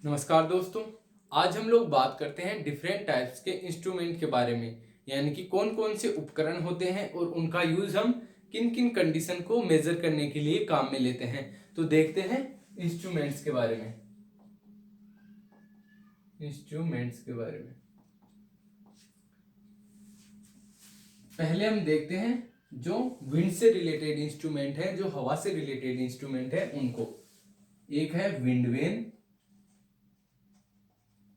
नमस्कार दोस्तों। आज हम लोग बात करते हैं डिफरेंट टाइप्स के इंस्ट्रूमेंट के बारे में, यानी कि कौन कौन से उपकरण होते हैं और उनका यूज हम किन किन कंडीशन को मेजर करने के लिए काम में लेते हैं। तो देखते हैं इंस्ट्रूमेंट्स के बारे में। पहले हम देखते हैं जो विंड से रिलेटेड इंस्ट्रूमेंट है, जो हवा से रिलेटेड इंस्ट्रूमेंट है उनको। एक है विंड वेन,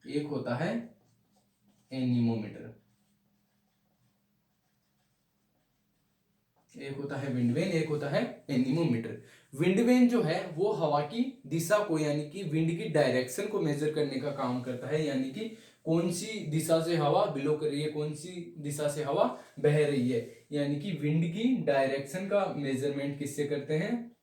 एक होता है एनीमोमीटर। एक होता है विंडवेन, एक होता है एनीमोमीटर। विंडवेन जो है वो हवा की दिशा को, यानी कि विंड की डायरेक्शन को मेजर करने का काम करता है, यानी कि कौन सी दिशा से हवा बिलो कर रही है, कौन सी दिशा से हवा बह रही है। यानी कि विंड की डायरेक्शन का मेजरमेंट किससे करते हैं?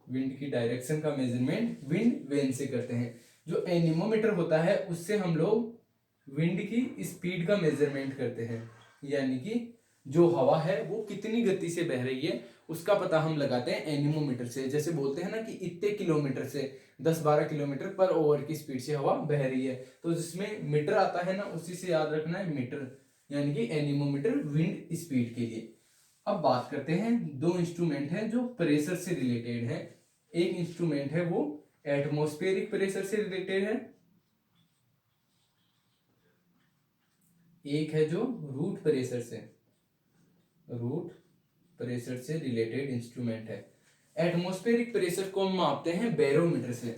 विंड की डायरेक्शन का मेजरमेंट विंड वेन से करते हैं। जो एनीमोमीटर होता है उससे हम लोग विंड की स्पीड का मेजरमेंट करते हैं, यानी कि जो हवा है वो कितनी गति से बह रही है उसका पता हम लगाते हैं एनीमोमीटर से। जैसे बोलते हैं ना कि इतने किलोमीटर से 10-12 किलोमीटर पर ओवर की स्पीड से हवा बह रही है, तो जिसमें मीटर आता है ना उसी से याद रखना है मीटर, यानी कि एनीमोमीटर विंड स्पीड के लिए। अब बात करते हैं दो इंस्ट्रूमेंट हैं जो प्रेशर से रिलेटेड है। एक इंस्ट्रूमेंट है वो एटमॉस्फेरिक प्रेशर से रिलेटेड है, एक है जो रूट प्रेशर से रिलेटेड इंस्ट्रूमेंट है। एटमॉस्फेरिक प्रेशर को हम मापते हैं बैरोमीटर से।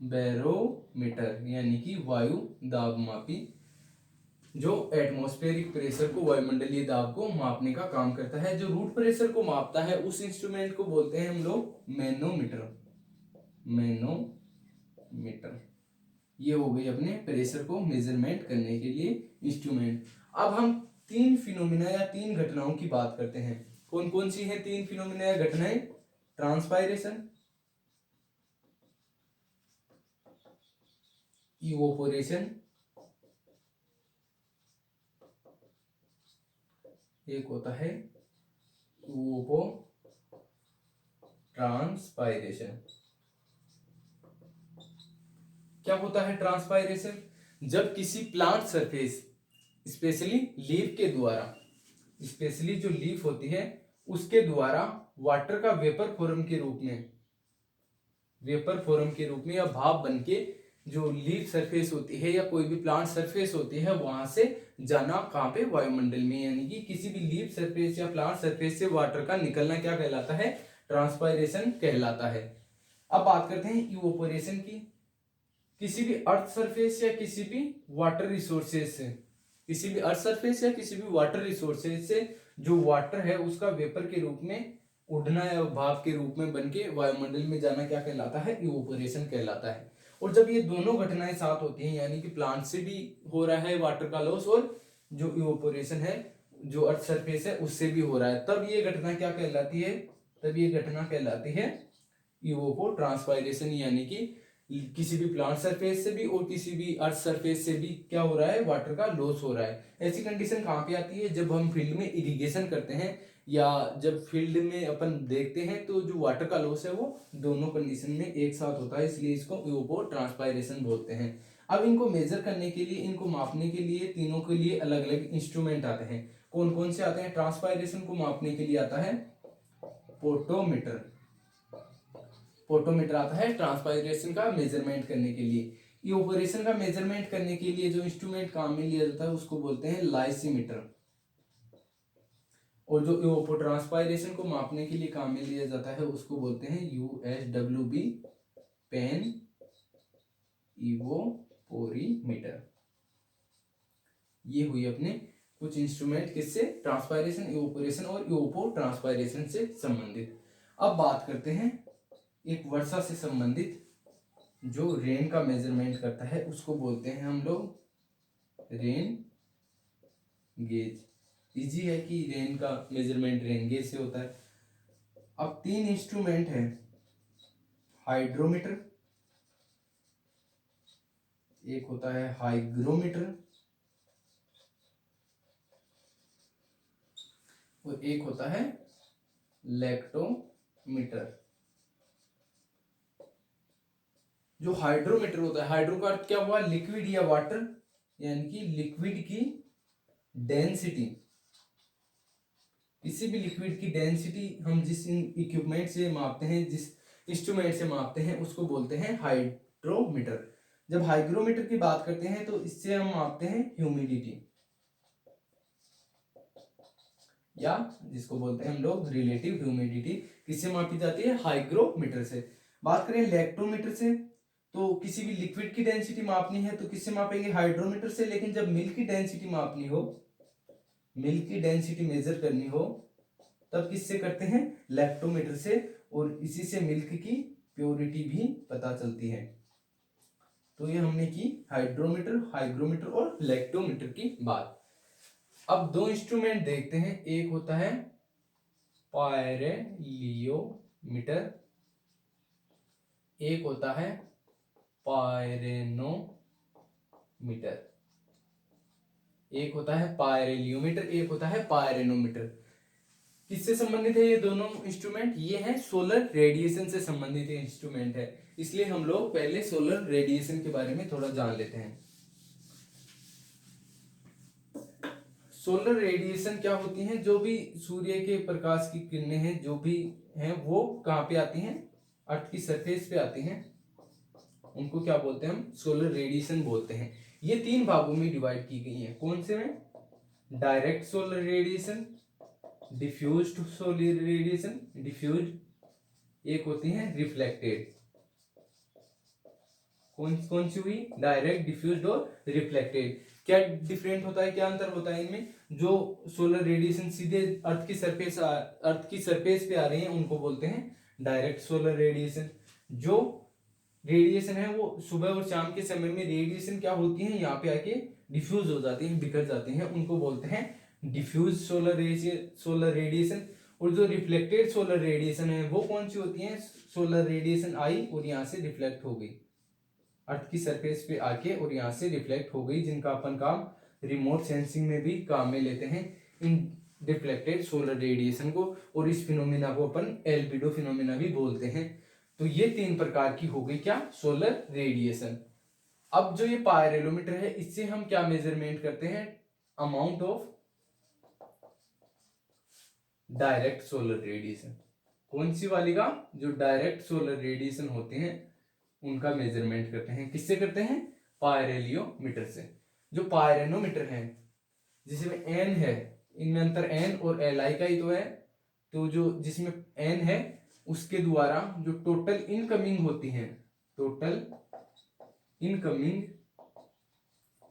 बैरोमीटर यानी कि वायु दाब मापी, जो एटमॉस्फेरिक प्रेशर को, वायुमंडलीय दाब को मापने का काम करता है। जो रूट प्रेशर को मापता है उस इंस्ट्रूमेंट को बोलते हैं हम लोग मैनोमीटर। मैनोमीटर ये हो गई अपने प्रेशर को मेजरमेंट करने के लिए इंस्ट्रूमेंट। अब हम तीन फिनोमिना या तीन घटनाओं की बात करते हैं। कौन कौन सी हैं तीन फिनोमिना या घटनाएं? ट्रांसपायरेशन, इवोपोरेशन, एक होता है इवोपो ट्रांसपायरेशन। क्या होता है ट्रांसपायरेशन? जब किसी प्लांट सरफेस, स्पेशली लीफ के द्वारा, स्पेशली जो लीफ होती है उसके द्वारा वाटर का वेपर फॉर्म के रूप में या भाप बन के जो लीफ सरफेस होती है या कोई भी प्लांट सरफेस होती है वहां से जाना कहाँ पे? वायुमंडल में। यानी कि किसी भी लीफ सरफेस या प्लांट सरफेस से वाटर का निकलना क्या कहलाता है? ट्रांसपायरेशन कहलाता है। अब बात करते हैं इवोपोरेशन की। किसी भी अर्थ सरफेस या किसी भी वाटर रिसोर्सेज से, किसी भी अर्थ सरफेस या किसी भी वाटर रिसोर्सेज से जो वाटर है उसका वेपर के रूप में उड़ना या भाप के रूप में बन के वायुमंडल में जाना क्या कहलाता है? इवोपोरेशन कहलाता है। और जब ये दोनों घटनाएं साथ होती हैं, यानी कि प्लांट से भी हो रहा है वाटर का लॉस और जो इवोपोरेशन है जो अर्थ सरफेस है उससे भी हो रहा है, तब ये घटना क्या कहलाती है? तब ये घटना कहलाती है इवोपो ट्रांसपायरेशन। यानी कि किसी भी प्लांट सरफेस से भी और किसी भी अर्थ सरफेस से भी क्या हो रहा है? वाटर का लॉस हो रहा है। ऐसी कंडीशन कहाँ पे आती है? जब हम फील्ड में इरिगेशन करते हैं या जब फील्ड में अपन देखते हैं तो जो वाटर का लॉस है वो दोनों कंडीशन में एक साथ होता है, इसलिए इसको इवोपो ट्रांसपायरेशन बोलते हैं। अब इनको मेजर करने के लिए, इनको मापने के लिए तीनों के लिए अलग अलग इंस्ट्रूमेंट आते हैं। कौन कौन से आते हैं? ट्रांसपायरेशन को मापने के लिए आता है पोटोमीटर। पोटोमीटर आता है ट्रांसपायरेशन का मेजरमेंट करने के लिए। इवोपोरेशन का मेजरमेंट करने के लिए जो इंस्ट्रूमेंट काम में लिया जाता है उसको बोलते हैं लाइसीमीटर। और जो इवोपो ट्रांसपायरेशन को मापने के लिए काम में लिया जाता है उसको बोलते हैं USWB पेन इवोपोरीमीटर। ये हुई अपने कुछ इंस्ट्रूमेंट किससे? ट्रांसपायरेशन, इवोपोरेशन और इवोपो ट्रांसपायरेशन से संबंधित। अब बात करते हैं एक वर्षा से संबंधित जो रेन का मेजरमेंट करता है उसको बोलते हैं हम लोग रेन गेज। इजी है कि रेन का मेजरमेंट रेन गेज से होता है। अब तीन इंस्ट्रूमेंट है, हाइड्रोमीटर, एक होता है हाइग्रोमीटर और एक होता है लैक्टोमीटर। जो हाइड्रोमीटर होता है, हाइड्रो का अर्थ क्या हुआ, लिक्विड या वाटर, यानी कि लिक्विड की डेंसिटी, किसी भी लिक्विड की डेंसिटी हम जिस इक्विपमेंट से मापते हैं, जिस इंस्ट्रूमेंट से मापते हैं, उसको बोलते हैं हाइड्रोमीटर। जब हाइग्रोमीटर की बात करते हैं तो इससे हम मापते हैं ह्यूमिडिटी, या जिसको बोलते हैं हम लोग रिलेटिव ह्यूमिडिटी, किससे मापी जाती है, हाइग्रोमीटर से। बात करें इलेक्ट्रोमीटर से, तो किसी भी लिक्विड की डेंसिटी मापनी है तो किससे मापेंगे, हाइड्रोमीटर से। लेकिन जब मिल्क की डेंसिटी मापनी हो, मिल्क की डेंसिटी मेजर करनी हो, तब किससे करते हैं, लैक्टोमीटर से, और इसी से मिल्क की प्योरिटी भी पता चलती है। तो ये हमने की हाइड्रोमीटर, हाइग्रोमीटर और लैक्टोमीटर की बात। अब दो इंस्ट्रूमेंट देखते हैं, एक होता है पायरेलियोमीटर, एक होता है पायरेनोमीटर। एक होता है पायरेलियोमीटर, एक होता है पायरेनोमीटर। किससे संबंधित है ये दोनों इंस्ट्रूमेंट, ये है सोलर रेडिएशन से संबंधित इंस्ट्रूमेंट है। इसलिए हम लोग पहले सोलर रेडिएशन के बारे में थोड़ा जान लेते हैं। सोलर रेडिएशन क्या होती हैं, जो भी सूर्य के प्रकाश की किरणें हैं, जो भी हैं, वो कहाँ पे आती हैं, अर्थ की सरफेस पे आती हैं, उनको क्या बोलते हैं, हम सोलर रेडिएशन बोलते हैं। ये तीन भागों में डिवाइड की गई है। कौन से में, direct solar radiation, diffused solar radiation, diffuse, एक होती है रिफ्लेक्टेड। कौन कौन सी हुई, डायरेक्ट, डिफ्यूज्ड और रिफ्लेक्टेड। क्या डिफरेंट होता है, क्या अंतर होता है इनमें, जो सोलर रेडिएशन सीधे अर्थ की सरफेस पे आ रही है उनको बोलते हैं डायरेक्ट सोलर रेडिएशन। जो रेडिएशन है वो सुबह और शाम के समय में रेडिएशन क्या होती है, यहाँ पे आके डिफ्यूज हो जाती है, बिखर जाती हैं, उनको बोलते हैं डिफ्यूज सोलर रेडिएशन। और जो रिफ्लेक्टेड सोलर रेडिएशन है वो कौन सी होती है, सोलर रेडिएशन आई और यहाँ से रिफ्लेक्ट हो गई, अर्थ की सरफेस पे आके और यहाँ से रिफ्लेक्ट हो गई, जिनका अपन काम रिमोट सेंसिंग में भी काम में लेते हैं, इन रिफ्लेक्टेड सोलर रेडिएशन को। और इस फिनोमिना को अपन एल्बिडो फिनोमिना भी बोलते हैं। तो ये तीन प्रकार की हो गई क्या, सोलर रेडिएशन। अब जो ये पायरेलोमीटर है, इससे हम क्या मेजरमेंट करते हैं, amount of direct solar radiation. कौन सी वाली का, जो डायरेक्ट सोलर रेडिएशन होते हैं उनका मेजरमेंट करते हैं। किससे करते हैं, पायरेलियोमीटर से। जो पायरेनोमीटर है, जिसमें एन है, इनमें अंतर एन और एल आई का ही तो है, तो जो जिसमें एन है उसके द्वारा जो टोटल इनकमिंग होती है, टोटल इनकमिंग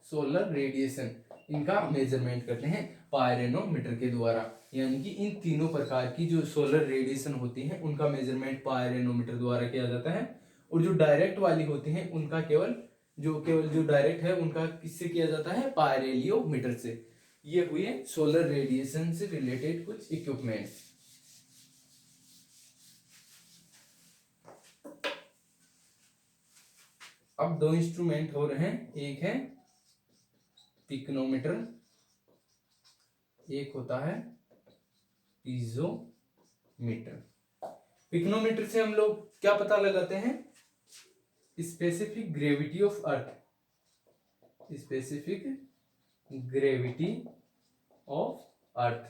सोलर रेडिएशन, इनका मेजरमेंट करते हैं पायरेनोमीटर के द्वारा। यानी कि इन तीनों प्रकार की जो सोलर रेडिएशन होती है उनका मेजरमेंट पायरेनोमीटर द्वारा किया जाता है। और जो डायरेक्ट वाली होती हैं उनका केवल जो डायरेक्ट है उनका किससे किया जाता है, पायरेलियोमीटर से। ये हुए सोलर रेडिएशन से रिलेटेड कुछ इक्विपमेंट। अब दो इंस्ट्रूमेंट हो रहे हैं, एक है पिक्नोमीटर, एक होता है पीजोमीटर। पिक्नोमीटर से हम लोग क्या पता लगाते हैं, specific gravity of earth, specific gravity of earth.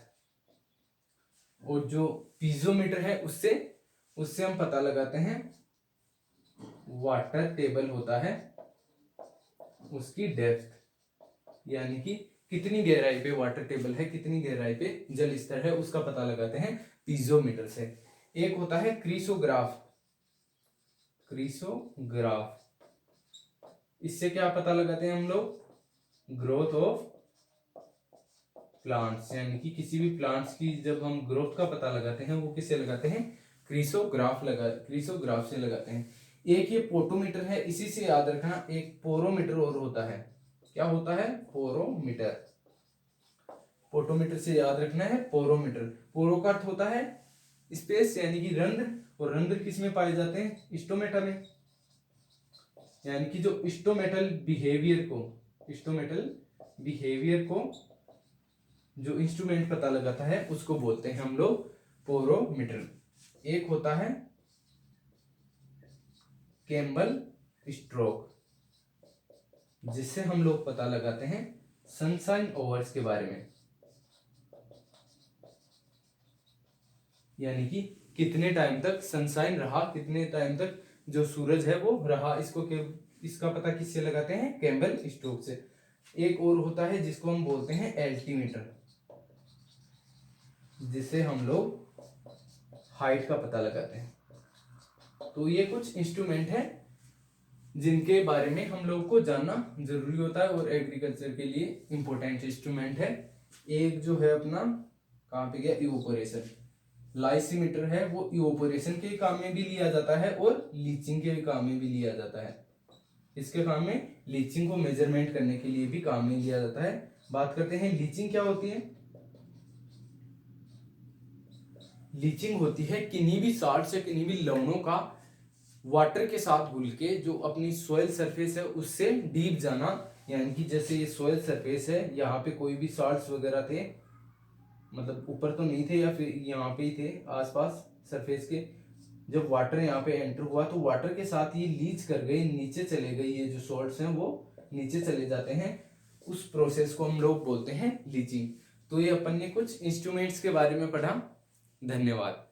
और जो पीजोमीटर है उससे हम पता लगाते हैं वाटर टेबल होता है उसकी डेप्थ, यानी कि कितनी गहराई पे वाटर टेबल है, कितनी गहराई पे जल स्तर है, उसका पता लगाते हैं पीजोमीटर से। एक होता है क्रिसोग्राफ, क्रिसोग्राफ, इससे क्या पता लगाते हैं हम लोग, ग्रोथ ऑफ प्लांट्स, यानी कि किसी भी प्लांट्स की जब हम ग्रोथ का पता लगाते हैं वो किससे लगाते हैं, क्रिसोग्राफ से लगाते हैं। एक ये पोटोमीटर है, इसी से याद रखना, एक पोरोमीटर और होता है। क्या होता है, पोरोमीटर। पोटोमीटर से याद रखना है पोरोमीटर। पोरो का अर्थ होता है स्पेस, यानी कि रंध्र, और रंध्र किस में पाए जाते हैं, स्टोमेटा में। यानी कि जो स्टोमेटल बिहेवियर को जो इंस्ट्रूमेंट पता लगाता है उसको बोलते हैं हम लोग पोरोमीटर। एक होता है कैम्बल स्ट्रोक, जिससे हम लोग पता लगाते हैं सनशाइन ओवर्स के बारे में, यानी कि कितने टाइम तक सनशाइन रहा, कितने टाइम तक जो सूरज है वो रहा। इसका पता किससे लगाते हैं? कैम्बल स्ट्रोक से। एक और होता है जिसको हम बोलते हैं एल्टीमीटर, जिससे हम लोग हाइट का पता लगाते हैं। तो ये कुछ इंस्ट्रूमेंट है जिनके बारे में हम लोग को जानना जरूरी होता है और एग्रीकल्चर के लिए इंपॉर्टेंट इंस्ट्रूमेंट है। एक जो है अपना, कहाँ पे गया, इवोपोरेशन। लाइसीमीटर है वो इवोपोरेशन के काम में भी लिया जाता है और लीचिंग के काम में भी लिया जाता है। इसके काम में लीचिंग को मेजरमेंट करने के लिए भी काम में लिया जाता है। बात करते हैं लीचिंग क्या होती है। लीचिंग होती है किन्हीं भी साल्ट या किन्हीं भी लवणों का वाटर के साथ घुल के जो अपनी सॉइल सरफेस है उससे डीप जाना, यानी कि जैसे ये सॉइल सरफेस है, यहाँ पे कोई भी साल्ट्स वगैरह थे, मतलब ऊपर तो नहीं थे या फिर यहाँ पे ही थे आसपास सरफेस के, जब वाटर यहाँ पे एंटर हुआ तो वाटर के साथ ये लीच कर गए, नीचे चले गए, ये जो सॉल्ट्स हैं वो नीचे चले जाते हैं। उस प्रोसेस को हम लोग बोलते हैं लीचिंग। तो ये अपन ने कुछ इंस्ट्रूमेंट्स के बारे में पढ़ा। धन्यवाद।